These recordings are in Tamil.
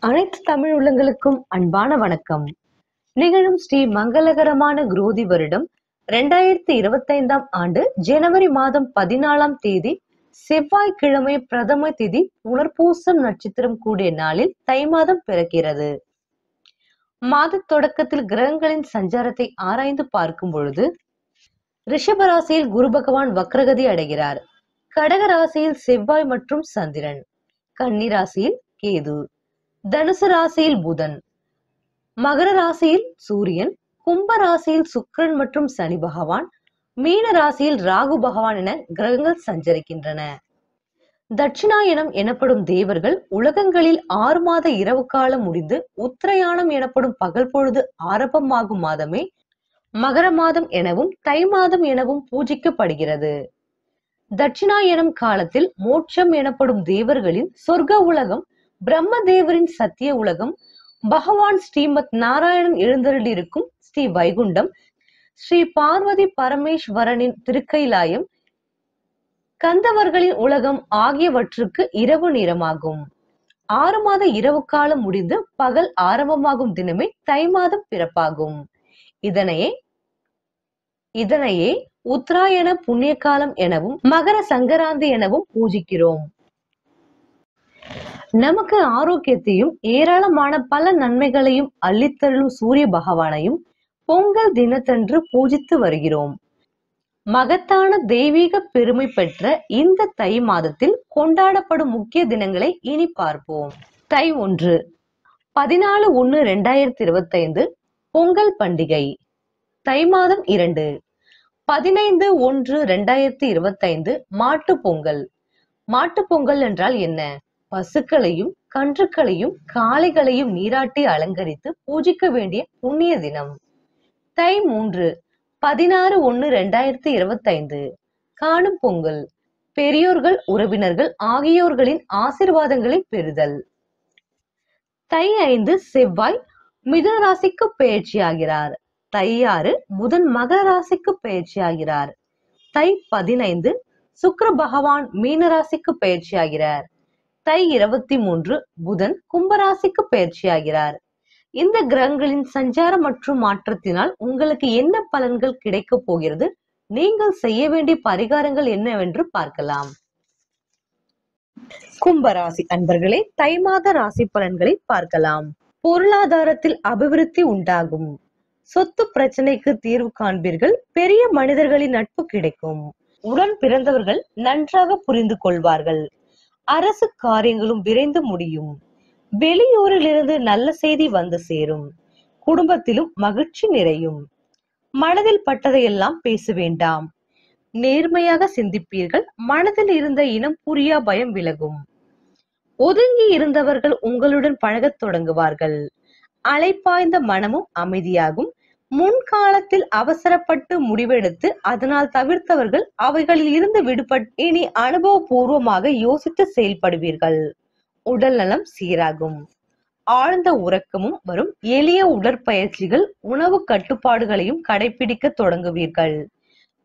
அனைத்து தமிழ் உள்ளங்களுக்கும் அன்பான வணக்கம். நிகழும் ஸ்ரீ மங்களகரமான குரோதி வருடம் 2025 ஆண்டு ஜனவரி மாதம் 14ஆம் தேதி செவ்வாய்க்கிழமை பிரதம திதி புனர்பூசம் நட்சத்திரம் கூடிய நாளில் தை மாதம் பிறக்கிறது. மாத தொடக்கத்தில் கிரகங்களின் சஞ்சாரத்தை ஆராய்ந்து பார்க்கும் பொழுது ரிஷபராசியில் குரு பகவான் வக்ரகதி அடைகிறார். கடக ராசியில் செவ்வாய் மற்றும் சந்திரன், கன்னி ராசியில் கேது, தனுசு ராசியில் புதன், மகர ராசியில் சூரியன், கும்ப ராசியில் சுக்கிரன் மற்றும் சனி பகவான், மீன ராசியில் ராகு பகவான் என கிரகங்கள் சஞ்சரிக்கின்றன. தட்சிணாயனம் எனப்படும் தேவர்கள் உலகங்களில் 6 மாத இரவு காலம் முடிந்து உத்தரயாணம் எனப்படும் பகல் பொழுது ஆரம்பமாகும் மாதமே மகர மாதம் எனவும் தை மாதம் எனவும் பூஜிக்கப்படுகிறது. தட்சிணாயனம் காலத்தில் மோட்சம் எனப்படும் தேவர்களின் சொர்க்க உலகம், பிரம்ம தேவரின் சத்திய உலகம், பகவான் ஸ்ரீமத் நாராயணன் எழுந்தருளிருக்கும் ஸ்ரீ வைகுண்டம், ஸ்ரீ பார்வதி பரமேஸ்வரனின் திருக்கைலாயம், கந்தவர்களின் உலகம் ஆகியவற்றுக்கு இரவு நேரமாகும். 6 மாத இரவு காலம் முடிந்து பகல் ஆரம்பமாகும் தினமே தை மாதம் பிறப்பாகும். இதனையே உத்தராயண புண்ணிய காலம் எனவும் மகர சங்கராந்தி எனவும் பூஜிக்கிறோம். நமக்கு ஆரோக்கியத்தையும் ஏராளமான பல நன்மைகளையும் அள்ளித்தள்ளும் சூரிய பகவானையும் பொங்கல் தினத்தன்று பூஜித்து வருகிறோம். மகத்தான தெய்வீக பெருமை பெற்ற இந்த தை மாதத்தில் கொண்டாடப்படும் முக்கிய தினங்களை இனி பார்ப்போம். தை 1 14/1/2025 பொங்கல் பண்டிகை. தை மாதம் 2 15/1/2025 மாட்டு பொங்கல். மாட்டு பொங்கல் என்றால் என்ன? பசுக்களையும் கன்றுகளையும் காளைகளையும் நீராட்டி அலங்கரித்து பூஜிக்க வேண்டிய புண்ணிய தினம். தை 3 16/1/2025 காணும் பொங்கல். பெரியோர்கள் உறவினர்கள் ஆகியோர்களின் ஆசீர்வாதங்களை பெறுதல். தை 5 செவ்வாய் மிதுன ராசிக்கு பெயர்ச்சியாகிறார். தை 6 புதன் மகர ராசிக்கு பெயர்ச்சியாகிறார். தை 15 சுக்கிர பகவான் மீன ராசிக்கு பெயர்ச்சியாகிறார். தை 23 புதன் கும்பராசிக்கு பெயர்ச்சியாகிறார். இந்த கிரகங்களின் சஞ்சாரம் மற்றும் மாற்றத்தினால் உங்களுக்கு என்ன பலன்கள் கிடைக்க போகிறது, நீங்கள் செய்ய வேண்டிய பரிகாரங்கள் என்னவென்று பார்க்கலாம். கும்பராசி அன்பர்களே, தை மாத ராசி பலன்களை பார்க்கலாம். பொருளாதாரத்தில் அபிவிருத்தி உண்டாகும். சொத்து பிரச்சனைக்கு தீர்வு காண்பீர்கள். பெரிய மனிதர்களின் நட்பு கிடைக்கும். உடன் பிறந்தவர்கள் நன்றாக புரிந்து கொள்வார்கள். அரசு காரியங்களும் விரைந்து முடியும். வெளியூரிலிருந்து நல்ல செய்தி வந்து சேரும். குடும்பத்திலும் மகிழ்ச்சி நிறையும். மனதில் பட்டதையெல்லாம் பேச வேண்டாம். நேர்மையாக சிந்திப்பீர்கள். மனதில் இருந்த இனம் புரியா பயம் விலகும். ஒதுங்கி இருந்தவர்கள் உங்களுடன் பழகத் தொடங்குவார்கள். அலைப்பாய்ந்த மனமும் அமைதியாகும். முன்காலத்தில் அவசரப்பட்டு முடிவெடுத்து அதனால் தவிர்த்தவர்கள் அவைகளில் இருந்து விடுபட்டு இனி அனுபவபூர்வமாக யோசித்து செயல்படுவீர்கள். உடல் நலம் சீராகும். ஆழ்ந்த உறக்கமும் வரும். எளிய உடற்பயிற்சிகள், உணவு கட்டுப்பாடுகளையும் கடைபிடிக்க தொடங்குவீர்கள்.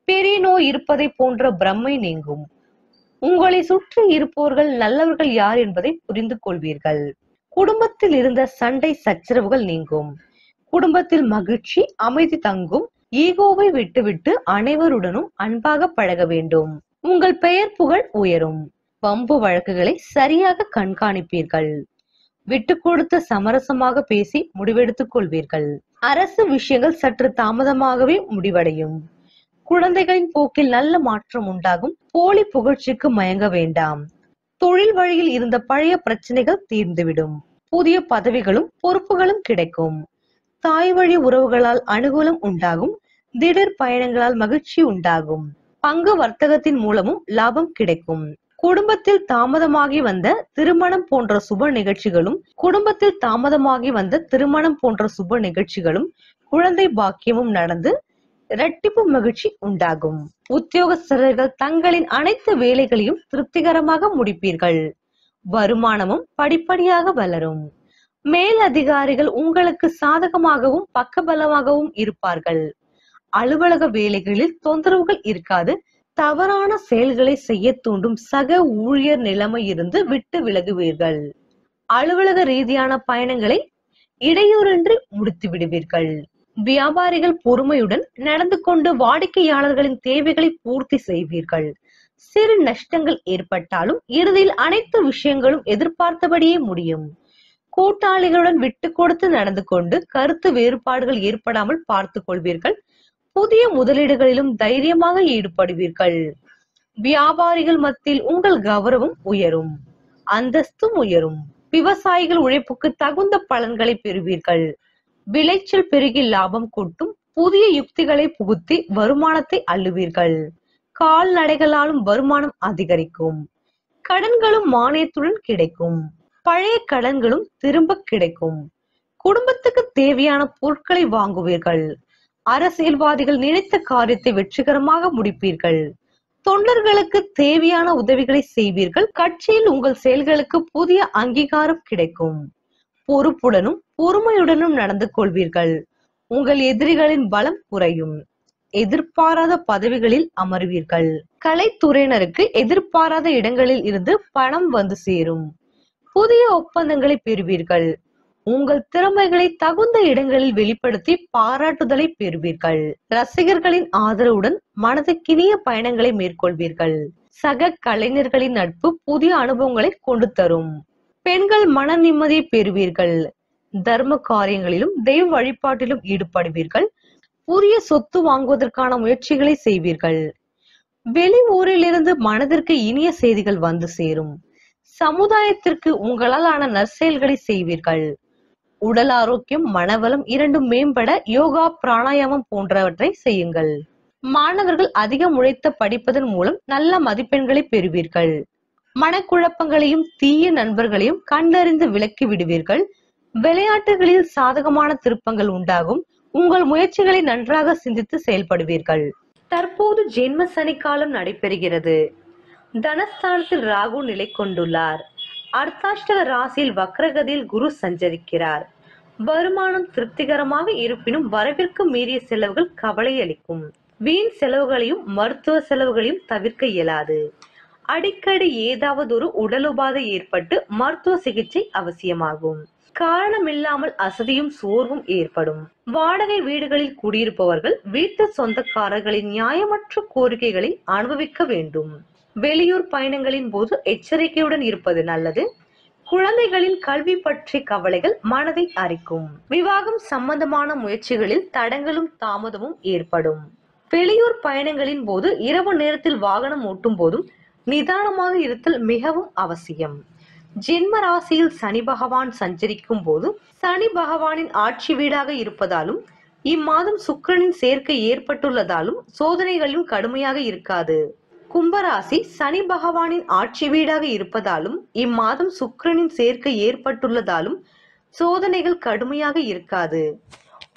பெரிய நோய் இருப்பதை போன்ற பிரமை நீங்கும். உங்களை சுற்றி இருப்பவர்கள் நல்லவர்கள் யார் என்பதை புரிந்து கொள்வீர்கள். குடும்பத்தில் இருந்த சண்டை சச்சரவுகள் நீங்கும். குடும்பத்தில் மகிழ்ச்சி அமைதி தங்கும். ஈகோவை விட்டுவிட்டு அனைவருடனும் அன்பாக பழக வேண்டும். உங்கள் பெயர் புகழ் உயரும். வம்பு வழக்குகளை சரியாக கண்காணிப்பீர்கள். விட்டு கொடுத்து சமரசமாக பேசி முடிவெடுத்துக் கொள்வீர்கள். அரசு விஷயங்கள் சற்று தாமதமாகவே முடிவடையும். குழந்தைகளின் போக்கில் நல்ல மாற்றம் உண்டாகும். போலி புகழ்ச்சிக்கு மயங்க வேண்டாம். தொழில் வழியில் இருந்த பழைய பிரச்சனைகள் தீர்ந்துவிடும். புதிய பதவிகளும் பொறுப்புகளும் கிடைக்கும். தாய் வழி உறவுகளால் அனுகூலம் உண்டாகும். திடீர் பயணங்களால் மகிழ்ச்சி உண்டாகும். பங்கு வர்த்தகத்தின் மூலமும் லாபம் கிடைக்கும். குடும்பத்தில் தாமதமாகி வந்த திருமணம் போன்ற சுப நிகழ்ச்சிகளும் குழந்தை பாக்கியமும் நடந்து இரட்டிப்பு மகிழ்ச்சி உண்டாகும். உத்தியோகஸ்தர்கள் தங்களின் அனைத்து வேலைகளையும் திருப்திகரமாக முடிப்பீர்கள். வருமானமும் படிப்படியாக வளரும். மேல் அதிகாரிகள் உங்களுக்கு சாதகமாகவும் பக்கபலமாகவும் இருப்பார்கள். அலுவலக வேலைகளில் தொந்தரவுகள் இருக்காது. தவறான செயல்களை செய்ய தூண்டும் சக ஊழியர் நிலைமை இருந்து விட்டு விலகுவீர்கள். அலுவலக ரீதியான பயணங்களை இடையூறின்றி முடித்து விடுவீர்கள். வியாபாரிகள் பொறுமையுடன் நடந்து கொண்டு வாடிக்கையாளர்களின் தேவைகளை பூர்த்தி செய்வீர்கள். சிறு நஷ்டங்கள் ஏற்பட்டாலும் இறுதியில் அனைத்து விஷயங்களும் எதிர்பார்த்தபடியே முடியும். கூட்டாளிகளுடன் விட்டு கொடுத்து நடந்து கொண்டு கருத்து வேறுபாடுகள் ஏற்படாமல் பார்த்துக் கொள்வீர்கள். புதிய முதலீடுகளிலும் தைரியமாக ஈடுபடுவீர்கள். வியாபாரிகள் மத்தியில் உங்கள் கௌரவம் உயரும், அந்தஸ்தும் உயரும். விவசாயிகள் உழைப்புக்கு தகுந்த பலன்களை பெறுவீர்கள். விளைச்சல் பெருகி லாபம் கூட்டும். புதிய யுக்திகளை புகுத்தி வருமானத்தை அள்ளுவீர்கள். கால்நடைகளாலும் வருமானம் அதிகரிக்கும். கடன்களும் மானியத்துடன் கிடைக்கும். பழைய கடன்களும் திரும்ப கிடைக்கும். குடும்பத்துக்கு தேவையான பொருட்களை வாங்குவீர்கள். அரசியல்வாதிகள் நினைத்த காரியத்தை வெற்றிகரமாக முடிப்பீர்கள். தொண்டர்களுக்கு தேவையான உதவிகளை செய்வீர்கள். கட்சியில் உங்கள் செயல்களுக்கு புதிய அங்கீகாரம் கிடைக்கும். பொறுப்புடனும் பொறுமையுடனும் நடந்து கொள்வீர்கள். உங்கள் எதிரிகளின் பலம் குறையும். எதிர்பாராத பதவிகளில் அமர்வீர்கள். கலைத்துறையினருக்கு எதிர்பாராத இடங்களில் இருந்து பணம் வந்து சேரும். புதிய ஒப்பந்தங்களை பெறுவீர்கள். உங்கள் திறமைகளை தகுந்த இடங்களில் வெளிப்படுத்தி பாராட்டுதலை பெறுவீர்கள். ரசிகர்களின் ஆதரவுடன் மனதுக்கினிய பயணங்களை மேற்கொள்வீர்கள். சக கலைஞர்களின் நட்பு புதிய அனுபவங்களை கொண்டு தரும். பெண்கள் மன நிம்மதியை பெறுவீர்கள். தர்ம காரியங்களிலும் தெய்வ வழிபாட்டிலும் ஈடுபடுவீர்கள். புதிய சொத்து வாங்குவதற்கான முயற்சிகளை செய்வீர்கள். வெளி ஊரிலிருந்து மனதிற்கு இனிய செய்திகள் வந்து சேரும். சமுதாயத்திற்கு உங்களால் ஆன நற்செயல்களை செய்வீர்கள். உடல் ஆரோக்கியம், மனவளம் இரண்டும் மேம்பட யோகா, பிராணாயாமம் போன்றவற்றை செய்யுங்கள். மாணவர்கள் அதிகம் உழைத்த படிப்பதன் மூலம் நல்ல மதிப்பெண்களை பெறுவீர்கள். மனக்குழப்பங்களையும் தீய நண்பர்களையும் கண்டறிந்து விலக்கி விடுவீர்கள். விளையாட்டுகளில் சாதகமான திருப்பங்கள் உண்டாகும். உங்கள் முயற்சிகளை நன்றாக சிந்தித்து செயல்படுவீர்கள். தற்போது ஜென்ம சனி காலம் நடைபெறுகிறது. தனஸ்தானத்தில் ராகு நிலை கொண்டுள்ளார். அர்த்தாஷ்டக ராசியில் வக்ரகதியில் குரு சஞ்சரிக்கிறார். வருமானம் திருப்திகரமாக இருப்பினும் வரவிற்கு மீறிய செலவுகள் கவலை அளிக்கும். வீண் செலவுகளையும் மருத்துவ செலவுகளையும் தவிர்க்க இயலாது. அடிக்கடி ஏதாவது ஒரு உடல் உபாதை ஏற்பட்டு மருத்துவ சிகிச்சை அவசியமாகும். காரணமில்லாமல் அசதியும் சோர்வும் ஏற்படும். வாடகை வீடுகளில் குடியிருப்பவர்கள் வீட்டு சொந்தக்காரர்களின் நியாயமற்ற கோரிக்கைகளை அனுபவிக்க வேண்டும். வெளியூர் பயணங்களின் போது எச்சரிக்கையுடன் இருப்பது நல்லது. குழந்தைகளின் கல்வி பற்றிய கவலைகள் மனதை அரிக்கும். விவாகம் சம்பந்தமான முயற்சிகளில் தடங்களும் தாமதமும் ஏற்படும். வெளியூர் பயணங்களின் போது இரவு நேரத்தில் வாகனம் ஓட்டும் போதும் நிதானமாக இருத்தல் மிகவும் அவசியம். ஜென்ம ராசியில் சனி பகவான் சஞ்சரிக்கும் போது சனி பகவானின் ஆட்சி வீடாக இருப்பதாலும் இம்மாதம் சுக்கிரனின் சேர்க்கை ஏற்பட்டுள்ளதாலும் சோதனைகளும் கடுமையாக இருக்காது. கும்பராசி சனி பகவானின் ஆட்சி வீடாக இருப்பதாலும் இம்மாதம் சுக்கிரனின் சேர்க்கை ஏற்பட்டுள்ளதாலும் சோதனைகள் கடுமையாக இருக்காது.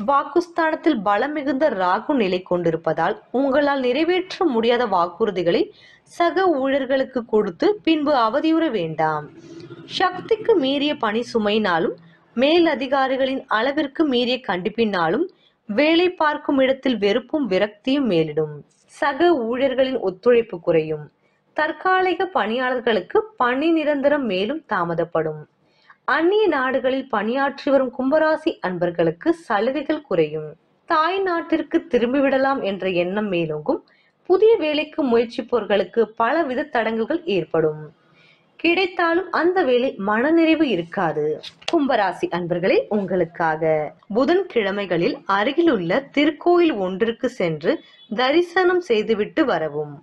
வாக்குஸ்தானத்தில் பலம் மிகுந்த ராகு நிலை கொண்டிருப்பதால் உங்களால் நிறைவேற்ற முடியாத வாக்குறுதிகளை சக ஊழியர்களுக்கு கொடுத்து பின்பு அவதியுற வேண்டாம். சக்திக்கு மீறிய பணி சுமையினாலும் மேல் அதிகாரிகளின் அளவிற்கு மீறிய கண்டிப்பினாலும் வேலை பார்க்கும் இடத்தில் வெறுப்பும் விரக்தியும் மேலிடும். சக ஊழியர்களின் ஒத்துழைப்பு குறையும். தற்காலிக பணியாளர்களுக்கு பணி நிரந்தரம் மேலும் தாமதப்படும். அந்நிய நாடுகளில் பணியாற்றி வரும் கும்பராசி அன்பர்களுக்கு சலுகைகள் குறையும். தாய் நாட்டிற்கு திரும்பிவிடலாம் என்ற எண்ணம் மேலோங்கும். புதிய வேலைக்கு முயற்சிப்பவர்களுக்கு பலவித தடங்கல்கள் ஏற்படும். கிடைத்தாலும் அந்த வேலை மனநிறைவு இருக்காது. கும்பராசி அன்பர்களே, உங்களுக்காக புதன்கிழமைகளில் அருகில் உள்ள திருக்கோயில் ஒன்றிற்கு சென்று தரிசனம் செய்துவிட்டு வரவும்.